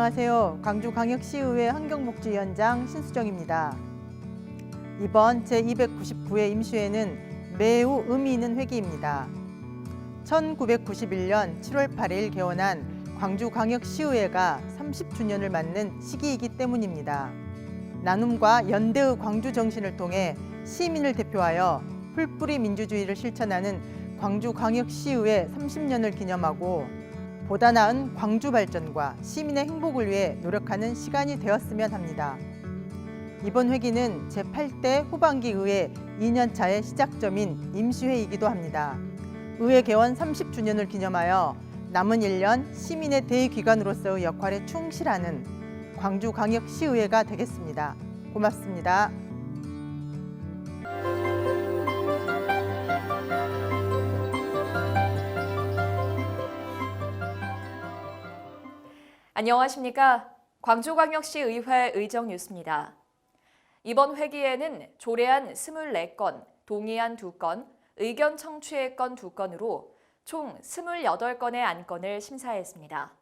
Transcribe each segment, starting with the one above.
안녕하세요. 광주광역시의회 환경복지위원장 신수정입니다. 이번 제299회 임시회는 매우 의미 있는 회기입니다. 1991년 7월 8일 개원한 광주광역시의회가 30주년을 맞는 시기이기 때문입니다. 나눔과 연대의 광주 정신을 통해 시민을 대표하여 풀뿌리 민주주의를 실천하는 광주광역시의회 30년을 기념하고 보다 나은 광주 발전과 시민의 행복을 위해 노력하는 시간이 되었으면 합니다. 이번 회기는 제8대 후반기 의회 2년차의 시작점인 임시회이기도 합니다. 의회 개원 30주년을 기념하여 남은 1년 시민의 대의기관으로서의 역할에 충실하는 광주광역시의회가 되겠습니다. 고맙습니다. 안녕하십니까? 광주광역시 의회 의정뉴스입니다. 이번 회기에는 조례안 24건, 동의안 2건, 의견 청취의 건 2건으로 총 28건의 안건을 심사했습니다.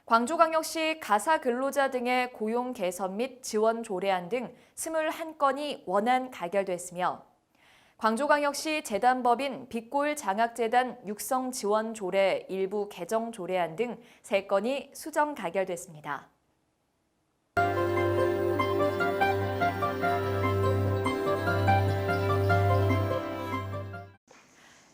광주광역시 가사근로자 등의 고용 개선 및 지원 조례안 등 21건이 원안 가결됐으며 광주광역시 재단법인 빛골 장학재단 육성 지원 조례 일부 개정 조례안 등 3건이 수정 가결됐습니다.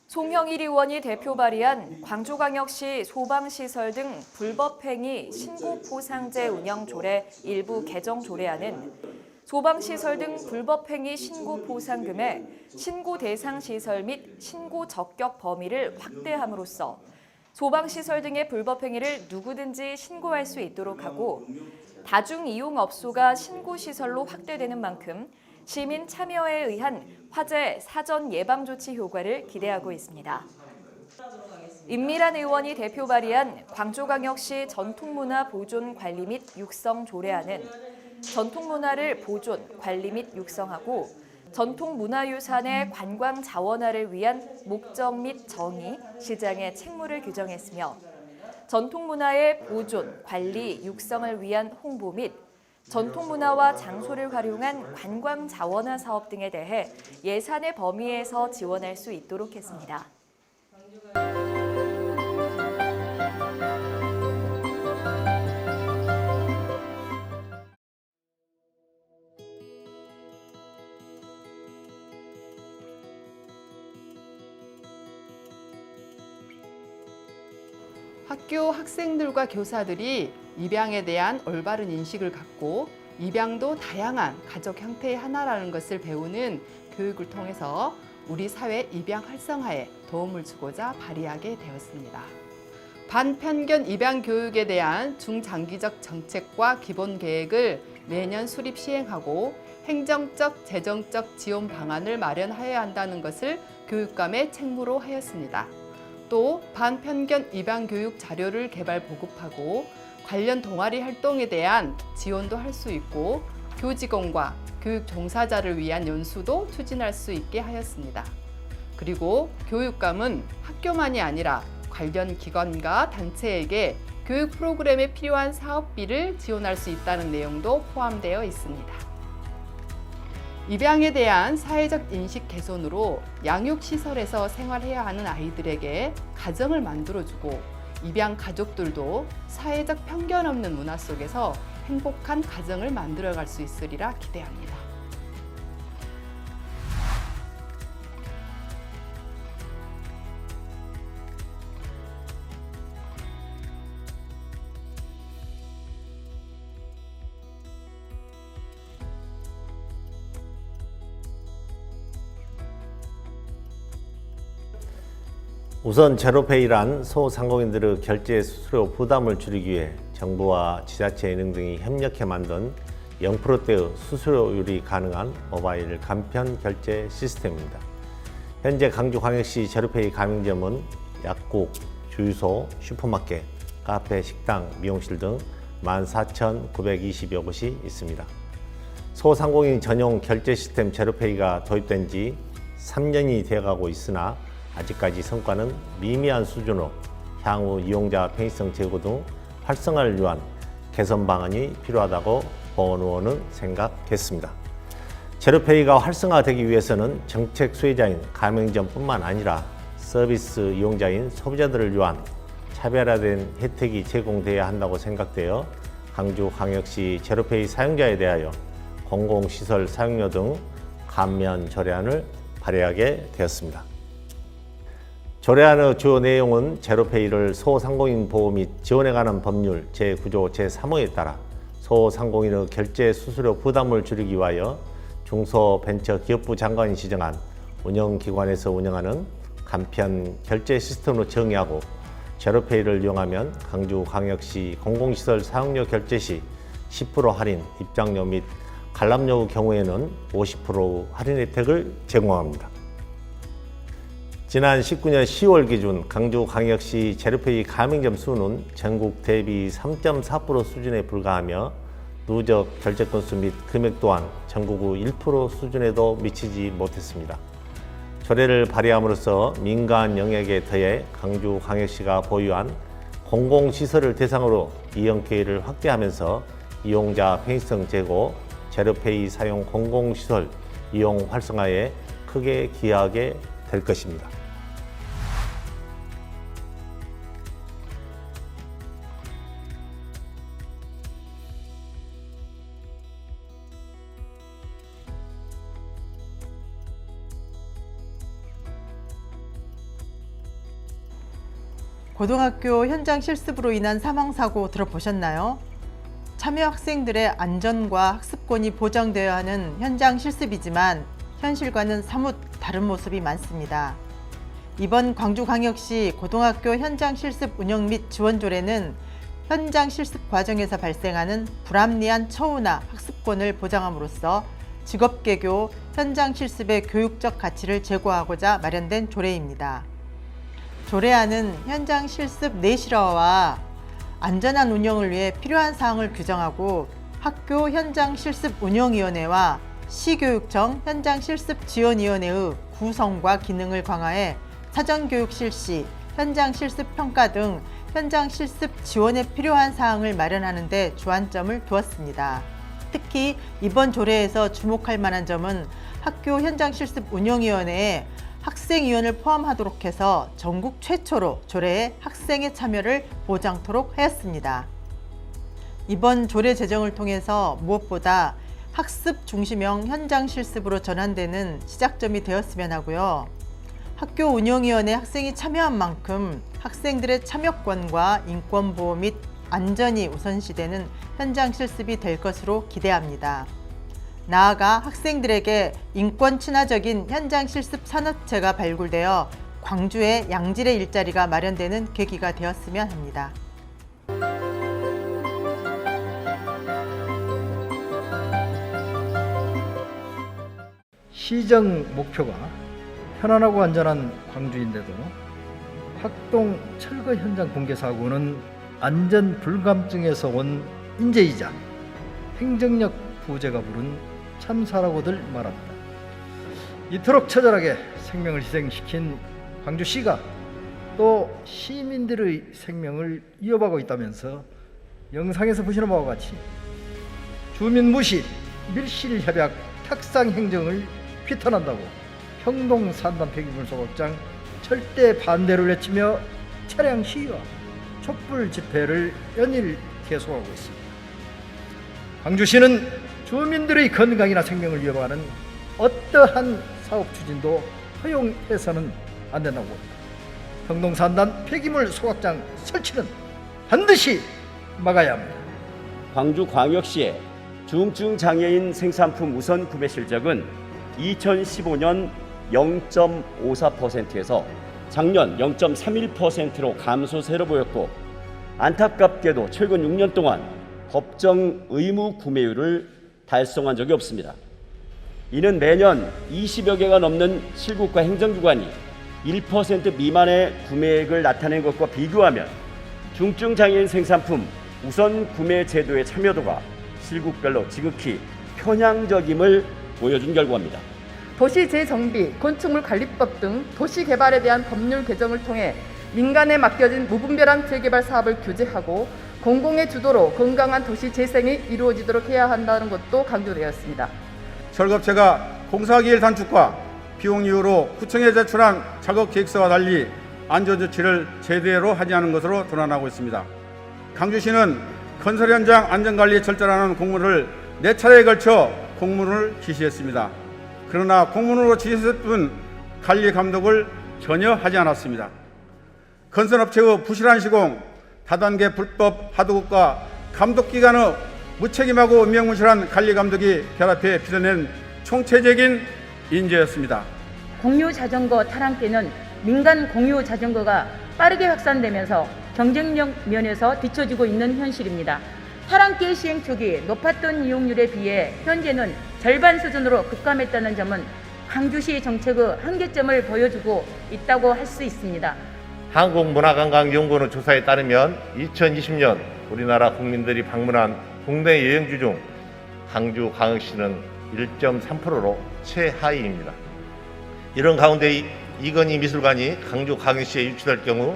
송형일 의원이 대표 발의한 광주광역시 소방시설 등 불법행위 신고보상제 운영 조례 일부 개정 조례안은 소방시설 등 불법행위 신고 보상금의 신고 대상 시설 및 신고 적격 범위를 확대함으로써 소방시설 등의 불법행위를 누구든지 신고할 수 있도록 하고 다중이용업소가 신고시설로 확대되는 만큼 시민 참여에 의한 화재 사전 예방 조치 효과를 기대하고 있습니다. 임미란 의원이 대표 발의한 광주광역시 전통문화 보존 관리 및 육성 조례안은 전통문화를 보존, 관리 및 육성하고 전통문화유산의 관광 자원화를 위한 목적 및 정의, 시장의 책무를 규정했으며 전통문화의 보존, 관리, 육성을 위한 홍보 및 전통문화와 장소를 활용한 관광 자원화 사업 등에 대해 예산의 범위에서 지원할 수 있도록 했습니다. 학교 학생들과 교사들이 입양에 대한 올바른 인식을 갖고 입양도 다양한 가족 형태의 하나라는 것을 배우는 교육을 통해서 우리 사회 입양 활성화에 도움을 주고자 발의하게 되었습니다. 반편견 입양 교육에 대한 중장기적 정책과 기본 계획을 매년 수립 시행하고 행정적, 재정적 지원 방안을 마련하여야 한다는 것을 교육감의 책무로 하였습니다. 또 반편견 입양 교육 자료를 개발 보급하고 관련 동아리 활동에 대한 지원도 할 수 있고 교직원과 교육 종사자를 위한 연수도 추진할 수 있게 하였습니다. 그리고 교육감은 학교만이 아니라 관련 기관과 단체에게 교육 프로그램에 필요한 사업비를 지원할 수 있다는 내용도 포함되어 있습니다. 입양에 대한 사회적 인식 개선으로 양육시설에서 생활해야 하는 아이들에게 가정을 만들어주고 입양 가족들도 사회적 편견 없는 문화 속에서 행복한 가정을 만들어갈 수 있으리라 기대합니다. 우선 제로페이란 소상공인들의 결제 수수료 부담을 줄이기 위해 정부와 지자체은행 등이 협력해 만든 0%대의 수수료율이 가능한 모바일 간편 결제 시스템입니다. 현재 광주광역시 제로페이 가맹점은 약국, 주유소, 슈퍼마켓, 카페, 식당, 미용실 등 14,920여 곳이 있습니다. 소상공인 전용 결제 시스템 제로페이가 도입된 지 3년이 되어가고 있으나 아직까지 성과는 미미한 수준으로 향후 이용자 편의성 제고 등 활성화를 위한 개선 방안이 필요하다고 보원 의원은 생각했습니다. 제로페이가 활성화되기 위해서는 정책 수혜자인 가맹점뿐만 아니라 서비스 이용자인 소비자들을 위한 차별화된 혜택이 제공돼야 한다고 생각되어 광주광역시 제로페이 사용자에 대하여 공공시설 사용료 등 감면 조례안을 발의하게 되었습니다. 조례안의 주요 내용은 제로페이를 소상공인 보호 및 지원에 관한 법률 제9조 제3호에 따라 소상공인의 결제 수수료 부담을 줄이기 위하여 중소벤처기업부 장관이 지정한 운영기관에서 운영하는 간편 결제 시스템으로 정의하고 제로페이를 이용하면 광주광역시 공공시설 사용료 결제 시 10% 할인, 입장료 및 관람료 경우에는 50% 할인 혜택을 제공합니다. 지난 19년 10월 기준 광주광역시 제로페이 가맹점 수는 전국 대비 3.4% 수준에 불과하며 누적 결제 건수 및 금액 또한 전국의 1% 수준에도 미치지 못했습니다. 조례를 발의함으로써 민간 영역에 더해 광주광역시가 보유한 공공시설을 대상으로 이용 기회를 확대하면서 이용자 편의성 제고, 제로페이 사용 공공시설 이용 활성화에 크게 기여하게 될 것입니다. 고등학교 현장 실습으로 인한 사망사고 들어보셨나요? 참여 학생들의 안전과 학습권이 보장되어야 하는 현장 실습이지만 현실과는 사뭇 다른 모습이 많습니다. 이번 광주광역시 고등학교 현장 실습 운영 및 지원 조례는 현장 실습 과정에서 발생하는 불합리한 처우나 학습권을 보장함으로써 직업개교, 현장 실습의 교육적 가치를 제고하고자 마련된 조례입니다. 조례안은 현장 실습 내실화와 안전한 운영을 위해 필요한 사항을 규정하고 학교 현장 실습 운영위원회와 시교육청 현장 실습 지원위원회의 구성과 기능을 강화해 사전교육 실시, 현장 실습 평가 등 현장 실습 지원에 필요한 사항을 마련하는 데 주안점을 두었습니다. 특히 이번 조례에서 주목할 만한 점은 학교 현장 실습 운영위원회에 학생위원을 포함하도록 해서 전국 최초로 조례에 학생의 참여를 보장토록 하였습니다. 이번 조례 제정을 통해서 무엇보다 학습 중심형 현장 실습으로 전환되는 시작점이 되었으면 하고요. 학교 운영위원회 학생이 참여한 만큼 학생들의 참여권과 인권 보호 및 안전이 우선시되는 현장 실습이 될 것으로 기대합니다. 나아가 학생들에게 인권 친화적인 현장 실습 산업체가 발굴되어 광주의 양질의 일자리가 마련되는 계기가 되었으면 합니다. 시정 목표가 편안하고 안전한 광주인데도 학동 철거 현장 붕괴 사고는 안전 불감증에서 온 인재이자 행정력 부재가 부른 참사라고들 말합니다. 이토록 처절하게 생명을 희생시킨 광주시가 또 시민들의 생명을 이어가고 있다면서 영상에서 보시는 바와 같이 주민 무시, 밀실협약, 탁상행정을 비탄한다고 평동 산단 폐기물 소각장 절대 반대를 외치며 차량 시위와 촛불 집회를 연일 계속하고 있습니다. 광주시는 주민들의 건강이나 생명을 위협하는 어떠한 사업 추진도 허용해서는 안 된다고 봅니다. 평동산단 폐기물 소각장 설치는 반드시 막아야 합니다. 광주광역시의 중증 장애인 생산품 우선 구매 실적은 2015년 0.54%에서 작년 0.31%로 감소세로 보였고 안타깝게도 최근 6년 동안 법정 의무 구매율을 달성한 적이 없습니다. 이는 매년 20여 개가 넘는 실국과 행정기관이 1% 미만의 구매액을 나타낸 것과 비교하면 중증 장애인 생산품 우선 구매 제도의 참여도가 실국별로 지극히 편향적임을 보여준 결과입니다. 도시 재정비, 건축물 관리법 등 도시 개발에 대한 법률 개정을 통해 민간에 맡겨진 무분별한 재개발 사업을 규제하고 공공의 주도로 건강한 도시 재생이 이루어지도록 해야 한다는 것도 강조되었습니다. 철거업체가 공사기일 단축과 비용 이유로 구청에 제출한 작업 계획서와 달리 안전조치를 제대로 하지 않은 것으로 드러나고 있습니다. 강주시는 건설 현장 안전관리에 철저하는 공문을 4차례에 걸쳐 공문을 지시했습니다. 그러나 공문으로 지시했을 뿐 관리 감독을 전혀 하지 않았습니다. 건설업체의 부실한 시공, 다단계 불법 하도급과 감독기관의 무책임하고 운명무실한 관리 감독이 결합해 빚어낸 총체적인 인재였습니다. 공유 자전거 타랑길은 민간 공유 자전거가 빠르게 확산되면서 경쟁력 면에서 뒤처지고 있는 현실입니다. 타랑길 시행 초기 높았던 이용률에 비해 현재는 절반 수준으로 급감했다는 점은 광주시 정책의 한계점을 보여주고 있다고 할 수 있습니다. 한국문화관광연구원 조사에 따르면 2020년 우리나라 국민들이 방문한 국내 여행지 중 광주광역시는 1.3%로 최하위입니다. 이런 가운데 이건희 미술관이 광주광역시에 유치될 경우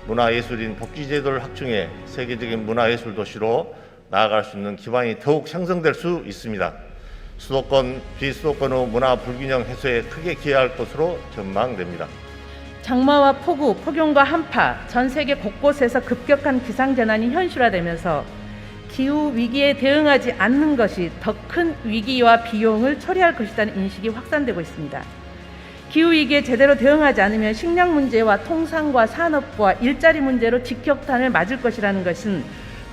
문화예술인 복지제도를 확충해 세계적인 문화예술 도시로 나아갈 수 있는 기반이 더욱 형성될 수 있습니다. 수도권, 비수도권의 문화 불균형 해소에 크게 기여할 것으로 전망됩니다. 장마와 폭우, 폭염과 한파, 전 세계 곳곳에서 급격한 기상재난이 현실화되면서 기후 위기에 대응하지 않는 것이 더 큰 위기와 비용을 초래할 것이라는 인식이 확산되고 있습니다. 기후 위기에 제대로 대응하지 않으면 식량 문제와 통상과 산업과 일자리 문제로 직격탄을 맞을 것이라는 것은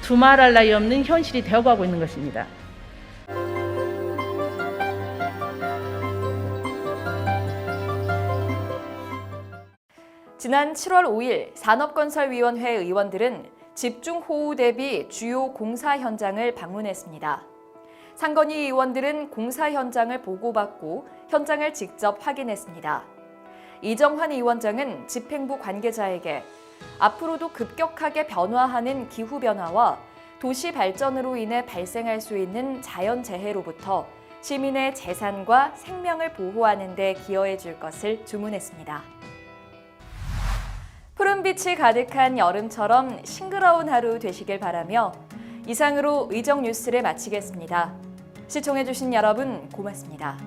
두말할 나위 없는 현실이 되어가고 있는 것입니다. 지난 7월 5일 산업건설위원회 의원들은 집중호우 대비 주요 공사 현장을 방문했습니다. 상건희 의원들은 공사 현장을 보고받고 현장을 직접 확인했습니다. 이정환 위원장은 집행부 관계자에게 앞으로도 급격하게 변화하는 기후변화와 도시 발전으로 인해 발생할 수 있는 자연재해로부터 시민의 재산과 생명을 보호하는 데 기여해 줄 것을 주문했습니다. 푸른빛이 가득한 여름처럼 싱그러운 하루 되시길 바라며 이상으로 의정 뉴스를 마치겠습니다. 시청해주신 여러분 고맙습니다.